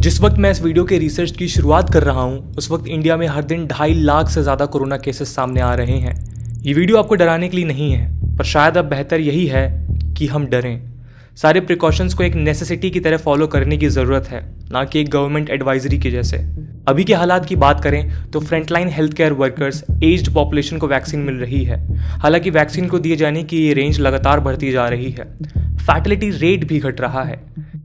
जिस वक्त मैं इस वीडियो के रिसर्च की शुरुआत कर रहा हूँ उस वक्त इंडिया में हर दिन 2.5 लाख से ज़्यादा कोरोना केसेस सामने आ रहे हैं। ये वीडियो आपको डराने के लिए नहीं है, पर शायद अब बेहतर यही है कि हम डरें। सारे प्रिकॉशंस को एक नेसेसिटी की तरह फॉलो करने की ज़रूरत है, ना कि एक गवर्नमेंट एडवाइजरी के जैसे। अभी के हालात की बात करें तो frontline health care workers, aged population को वैक्सीन मिल रही है। हालांकि वैक्सीन को दिए जाने की ये रेंज लगातार बढ़ती जा रही है। फैटिलिटी रेट भी घट रहा है,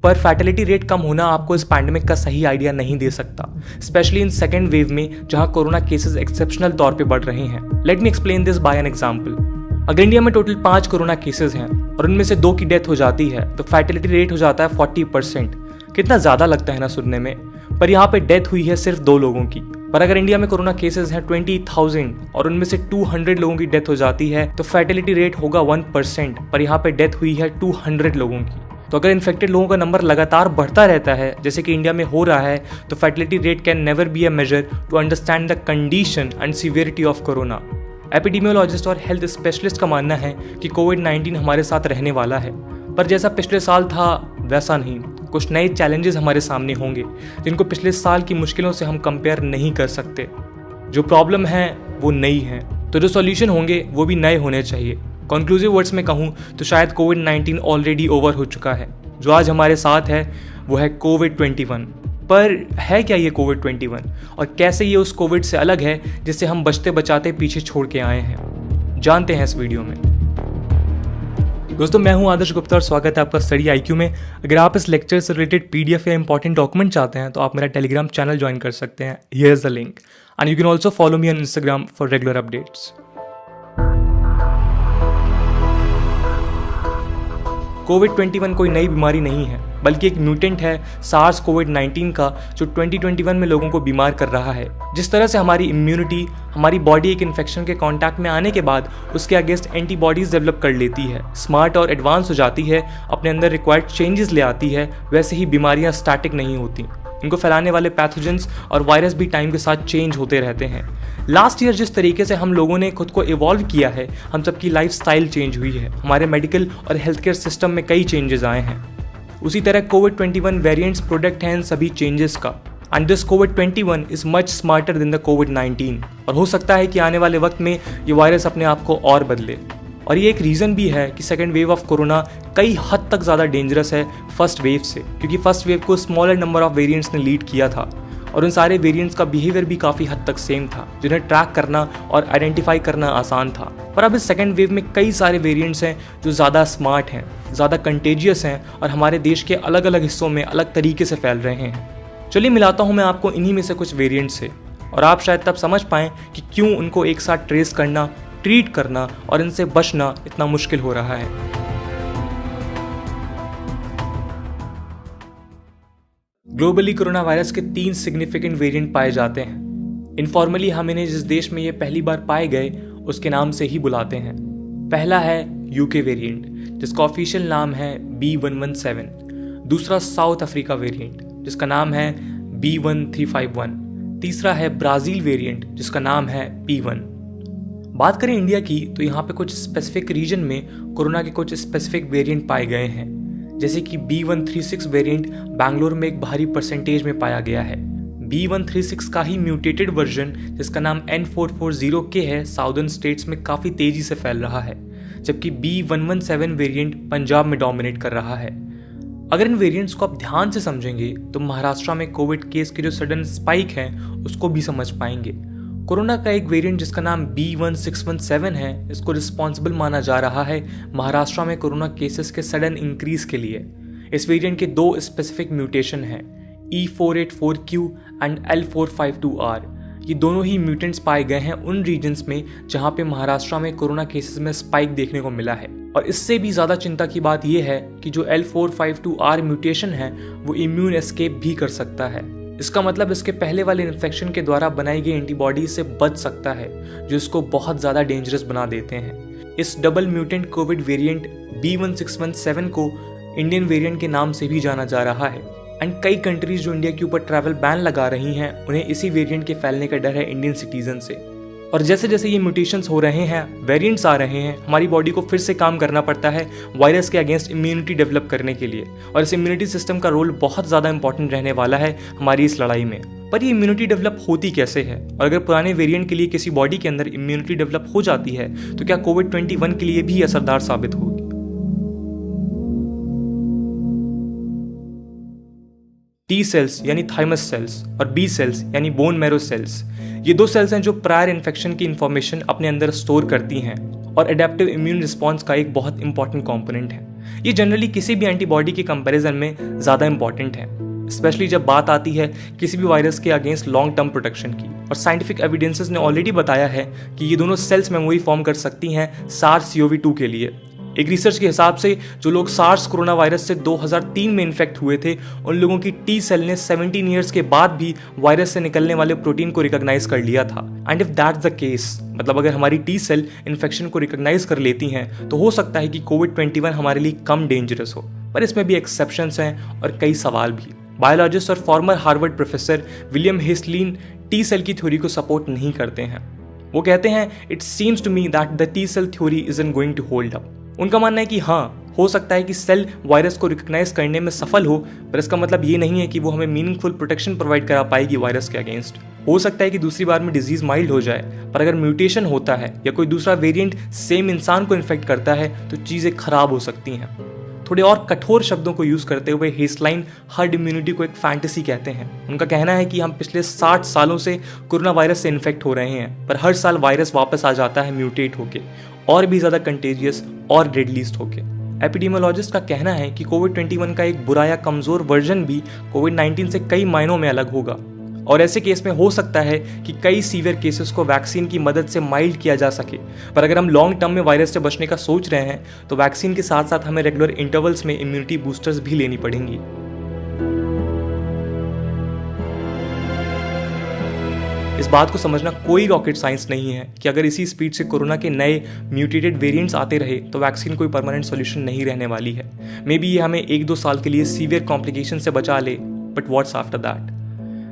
पर फैटिलिटी रेट कम होना आपको इस पैंडेमिक का सही आइडिया नहीं दे सकता, स्पेशली इन सेकेंड वेव में जहां कोरोना केसेस एक्सेप्शनल तौर पे बढ़ रहे हैं। Let me explain this by an example. अगर इंडिया में टोटल 5 कोरोना केसेस हैं और उनमें से 2 की डेथ हो जाती है तो फैटिलिटी रेट हो जाता है 40%। कितना ज़्यादा लगता है ना सुनने में, पर यहाँ पे डेथ हुई है सिर्फ 2 लोगों की। पर अगर इंडिया में कोरोना केसेस हैं 20,000 और उनमें से 200 लोगों की डेथ हो जाती है तो फैटिलिटी रेट होगा 1%, पर यहाँ पे डेथ हुई है 200 लोगों की। तो अगर इन्फेक्टेड लोगों का नंबर लगातार बढ़ता रहता है जैसे कि इंडिया में हो रहा है, तो fatality rate can never be a measure to understand the condition and severity of corona. Epidemiologist और हेल्थ स्पेशलिस्ट का मानना है कि कोविड-19 हमारे साथ रहने वाला है, पर जैसा पिछले साल था वैसा नहीं। कुछ नए चैलेंजेस हमारे सामने होंगे जिनको पिछले साल की मुश्किलों से हम कंपेयर नहीं कर सकते। जो प्रॉब्लम है वो नई है, तो जो सॉल्यूशन होंगे वो भी नए होने चाहिए। कंक्लूसिव वर्ड्स में कहूँ तो शायद कोविड-19 ऑलरेडी ओवर हो चुका है। जो आज हमारे साथ है वो है कोविड-21। पर है क्या ये कोविड-21 और कैसे ये उस कोविड से अलग है जिससे हम बचते बचाते पीछे छोड़ के आए हैं, जानते हैं इस वीडियो में। दोस्तों, मैं हूं आदर्श गुप्ता और स्वागत है आपका स्टडी आईक्यू में। अगर आप इस लेक्चर से रिलेटेड पीडीएफ या इंपॉर्टेंट डॉक्यूमेंट चाहते हैं तो आप मेरा टेलीग्राम चैनल ज्वाइन कर सकते हैं। Here is the link and you can also follow me on Instagram for regular updates. कोविड-21 कोई नई बीमारी नहीं है, बल्कि एक म्यूटेंट है सार्स कोविड-19 का, जो 2021 में लोगों को बीमार कर रहा है। जिस तरह से हमारी इम्यूनिटी, हमारी बॉडी एक इन्फेक्शन के कांटेक्ट में आने के बाद उसके अगेंस्ट एंटीबॉडीज डेवलप कर लेती है, स्मार्ट और एडवांस हो जाती है, अपने अंदर रिक्वायर्ड चेंजेस ले आती है, वैसे ही बीमारियां स्टैटिक नहीं होती। इनको फैलाने वाले पैथोजेंस और वायरस भी टाइम के साथ चेंज होते रहते हैं। लास्ट ईयर जिस तरीके से हम लोगों ने खुद को इवॉल्व किया है, हम सबकी लाइफ स्टाइल चेंज हुई है, हमारे मेडिकल और हेल्थ केयर सिस्टम में कई चेंजेस आए हैं। उसी तरह कोविड-21 वेरिएंट्स प्रोडक्ट हैं इन सभी चेंजेस का। And this COVID is much smarter than the COVID, और हो सकता है कि आने वाले वक्त में ये वायरस अपने आप को और बदले। और ये एक रीज़न भी है कि सेकेंड वेव ऑफ कोरोना कई हद तक ज़्यादा डेंजरस है फर्स्ट वेव से, क्योंकि फर्स्ट वेव को स्मॉलर नंबर ऑफ वेरिएंट्स ने लीड किया था और उन सारे वेरिएंट्स का बिहेवियर भी काफ़ी हद तक सेम था, जिन्हें ट्रैक करना और आइडेंटिफाई करना आसान था। पर अब इस सेकेंड वेव में कई सारे वेरिएंट्स हैं जो ज़्यादा स्मार्ट हैं, ज़्यादा कंटेजियस हैं और हमारे देश के अलग अलग हिस्सों में अलग तरीके से फैल रहे हैं। चलिए मिलाता हूँ मैं आपको इन्हीं में से कुछ वेरिएंट्स से, और आप शायद तब समझ पाएँ कि क्यों उनको एक साथ ट्रेस करना, ट्रीट करना और इनसे बचना इतना मुश्किल हो रहा है। ग्लोबली कोरोना वायरस के 3 सिग्निफिकेंट वेरिएंट पाए जाते हैं। इनफॉर्मली हम इन्हें जिस देश में ये पहली बार पाए गए उसके नाम से ही बुलाते हैं। पहला है यूके वेरिएंट, जिसका ऑफिशियल नाम है B117। दूसरा साउथ अफ्रीका वेरिएंट, जिसका नाम है B1351। तीसरा है ब्राज़ील वेरिएंट, जिसका नाम है P1। बात करें इंडिया की तो यहाँ पे कुछ स्पेसिफिक रीजन में कोरोना के कुछ स्पेसिफिक वेरिएंट पाए गए हैं, जैसे कि B136 वेरिएंट बैंगलोर में एक भारी परसेंटेज में पाया गया है। B136 का ही म्यूटेटेड वर्जन, जिसका नाम N440K है, साउदर्न स्टेट्स में काफ़ी तेज़ी से फैल रहा है, जबकि B117 वेरिएंट पंजाब में डोमिनेट कर रहा है। अगर इन वेरिएंट्स को आप ध्यान से समझेंगे तो महाराष्ट्र में कोविड केस के जो सडन स्पाइक है उसको भी समझ पाएंगे। कोरोना का एक वेरिएंट जिसका नाम B1617 है, इसको रिस्पॉन्सिबल माना जा रहा है महाराष्ट्र में कोरोना केसेस के सडन इंक्रीज के लिए। इस वेरिएंट के 2 स्पेसिफिक म्यूटेशन हैं, E484Q एंड L452R। ये दोनों ही म्यूटेंट्स पाए गए हैं उन रीजन्स में जहां पे महाराष्ट्र में कोरोना केसेस में स्पाइक देखने को मिला है। और इससे भी ज़्यादा चिंता की बात यह है कि जो L452R म्यूटेशन है वो इम्यून एस्केप भी कर सकता है। इसका मतलब इसके पहले वाले इन्फेक्शन के द्वारा बनाई गई एंटीबॉडी से बच सकता है, जो इसको बहुत ज़्यादा डेंजरस बना देते हैं। इस double mutant Covid variant B1617 को इंडियन वेरिएंट के नाम से भी जाना जा रहा है। एंड कई कंट्रीज जो इंडिया के ऊपर ट्रैवल बैन लगा रही हैं, उन्हें इसी वेरिएंट के फैलने का डर है इंडियन सिटीजन से। और जैसे जैसे ये म्यूटेशंस हो रहे हैं, वेरिएंट्स आ रहे हैं, हमारी बॉडी को फिर से काम करना पड़ता है वायरस के अगेंस्ट इम्यूनिटी डेवलप करने के लिए। और इस इम्यूनिटी सिस्टम का रोल बहुत ज़्यादा इंपॉर्टेंट रहने वाला है हमारी इस लड़ाई में। पर ये इम्यूनिटी डेवलप होती कैसे है, और अगर पुराने वेरिएंट के लिए किसी बॉडी के अंदर इम्यूनिटी डेवलप हो जाती है तो क्या कोविड-21 के लिए भी असरदार साबित होगी? टी सेल्स यानी थाइमस सेल्स और बी सेल्स यानी बोन मैरो सेल्स, ये दो सेल्स हैं जो प्रायर इन्फेक्शन की इंफॉर्मेशन अपने अंदर स्टोर करती हैं और एडेप्टिव इम्यून रिस्पॉन्स का एक बहुत इंपॉर्टेंट कंपोनेंट है। ये जनरली किसी भी एंटीबॉडी के कंपैरिजन में ज़्यादा इंपॉर्टेंट है, स्पेशली जब बात आती है किसी भी वायरस के अगेंस्ट लॉन्ग टर्म प्रोटेक्शन की। और साइंटिफिक एविडेंसेस ने ऑलरेडी बताया है कि ये दोनों सेल्स मेमोरी फॉर्म कर सकती हैं SARS-CoV-2 के लिए। एक रिसर्च के हिसाब से जो लोग सार्स कोरोना वायरस से 2003 में इन्फेक्ट हुए थे, उन लोगों की टी सेल ने 17 ईयर्स के बाद भी वायरस से निकलने वाले प्रोटीन को रिकॉग्नाइज कर लिया था। And if that's the case, मतलब अगर हमारी टी सेल इन्फेक्शन को रिकॉग्नाइज कर लेती हैं तो हो सकता है कि कोविड-21 हमारे लिए कम डेंजरस हो। पर इसमें भी एक्सेप्शंस हैं और कई सवाल भी। बायोलॉजिस्ट और former Harvard professor William Haseltine T cell की थ्योरी को सपोर्ट नहीं करते हैं। वो कहते हैं it seems to me that the T cell theory isn't going to hold up. उनका मानना है कि हाँ, हो सकता है कि सेल वायरस को रिकॉग्नाइज करने में सफल हो, पर इसका मतलब ये नहीं है कि वो हमें मीनिंगफुल प्रोटेक्शन प्रोवाइड करा पाएगी वायरस के अगेंस्ट। हो सकता है कि दूसरी बार में डिजीज माइल्ड हो जाए, पर अगर म्यूटेशन होता है या कोई दूसरा वेरिएंट सेम इंसान को इन्फेक्ट करता है तो चीज़ें खराब हो सकती हैं। थोड़े और कठोर शब्दों को यूज़ करते हुए हेस्टलाइन हर्ड इम्यूनिटी को एक फैंटेसी कहते हैं। उनका कहना है कि हम पिछले 60 सालों से कोरोना वायरस से इन्फेक्ट हो रहे हैं, पर हर साल वायरस वापस आ जाता है म्यूटेट होके और भी ज़्यादा कंटेजियस और डेडलीस्ट होके। एपिडेमियोलॉजिस्ट का कहना है कि कोविड-21 का एक बुरा या कमज़ोर वर्जन भी कोविड-19 से कई मायनों में अलग होगा, और ऐसे केस में हो सकता है कि कई सीवियर केसेस को वैक्सीन की मदद से माइल्ड किया जा सके। पर अगर हम लॉन्ग टर्म में वायरस से बचने का सोच रहे हैं तो वैक्सीन के साथ साथ हमें रेगुलर इंटरवल्स में इम्यूनिटी बूस्टर्स भी लेनी पड़ेंगी। इस बात को समझना कोई रॉकेट साइंस नहीं है कि अगर इसी स्पीड से कोरोना के नए म्यूटेटेड वेरिएंट्स आते रहे तो वैक्सीन कोई परमानेंट सॉल्यूशन नहीं रहने वाली है। मे बी ये हमें 1-2 साल के लिए सीवियर कॉम्प्लिकेशन से बचा ले, but what's after that.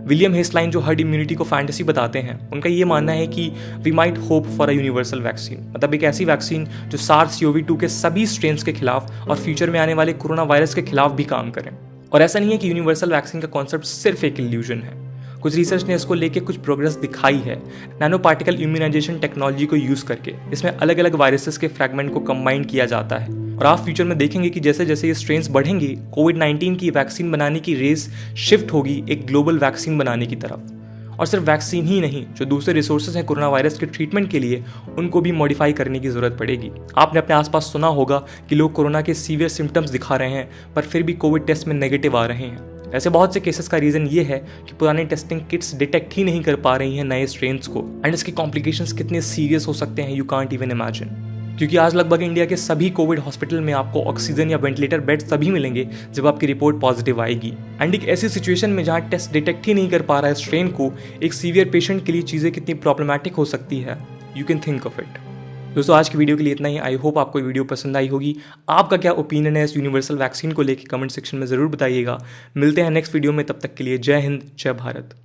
William Haseltine जो हर्ड इम्यूनिटी को फैंटेसी बताते हैं, उनका ये मानना है कि we might hope for a universal vaccine, मतलब एक ऐसी वैक्सीन जो SARS-CoV-2 के सभी स्ट्रेन्स के खिलाफ और फ्यूचर में आने वाले कोरोना वायरस के खिलाफ भी काम करें। और ऐसा नहीं है कि यूनिवर्सल वैक्सीन का कॉन्सेप्ट सिर्फ एक इल्यूजन है। कुछ रिसर्च ने इसको लेके कुछ प्रोग्रेस दिखाई है नैनो पार्टिकल इम्यूनाइजेशन टेक्नोलॉजी को यूज करके। इसमें अलग अलग वायरसेस के फ्रैगमेंट को कंबाइन किया जाता है, और आप फ्यूचर में देखेंगे कि जैसे जैसे ये स्ट्रेन्स बढ़ेंगे, कोविड-19 की वैक्सीन बनाने की रेस शिफ्ट होगी एक ग्लोबल वैक्सीन बनाने की तरफ। और सिर्फ वैक्सीन ही नहीं, जो दूसरे रिसोर्सेज हैं कोरोना वायरस के ट्रीटमेंट के लिए, उनको भी मॉडिफाई करने की जरूरत पड़ेगी। आपने अपने आसपास सुना होगा कि लोग कोरोना के सीवियर सिम्टम्स दिखा रहे हैं पर फिर भी कोविड टेस्ट में नेगेटिव आ रहे हैं। ऐसे बहुत से केसेस का रीजन ये है कि पुरानी टेस्टिंग किट्स डिटेक्ट ही नहीं कर पा रही हैं नए स्ट्रेन्स को, एंड इसके कॉम्प्लिकेशंस कितने सीरियस हो सकते हैं यू कांट इवन इमेजिन। क्योंकि आज लगभग इंडिया के सभी कोविड हॉस्पिटल में आपको ऑक्सीजन या वेंटिलेटर बेड्स तभी मिलेंगे जब आपकी रिपोर्ट पॉजिटिव आएगी। एंड एक ऐसी सिचुएशन में जहां टेस्ट डिटेक्ट ही नहीं कर पा रहा है स्ट्रेन को, एक सीवियर पेशेंट के लिए चीज़ें कितनी प्रॉब्लमैटिक हो सकती है, you can think of it. दोस्तों, आज की वीडियो के लिए इतना ही। आई होप आपको वीडियो पसंद आई होगी। आपका क्या ओपिनियन है इस यूनिवर्सल वैक्सीन को लेकर कमेंट सेक्शन में ज़रूर बताइएगा। मिलते हैं नेक्स्ट वीडियो में, तब तक के लिए जय हिंद, जय भारत।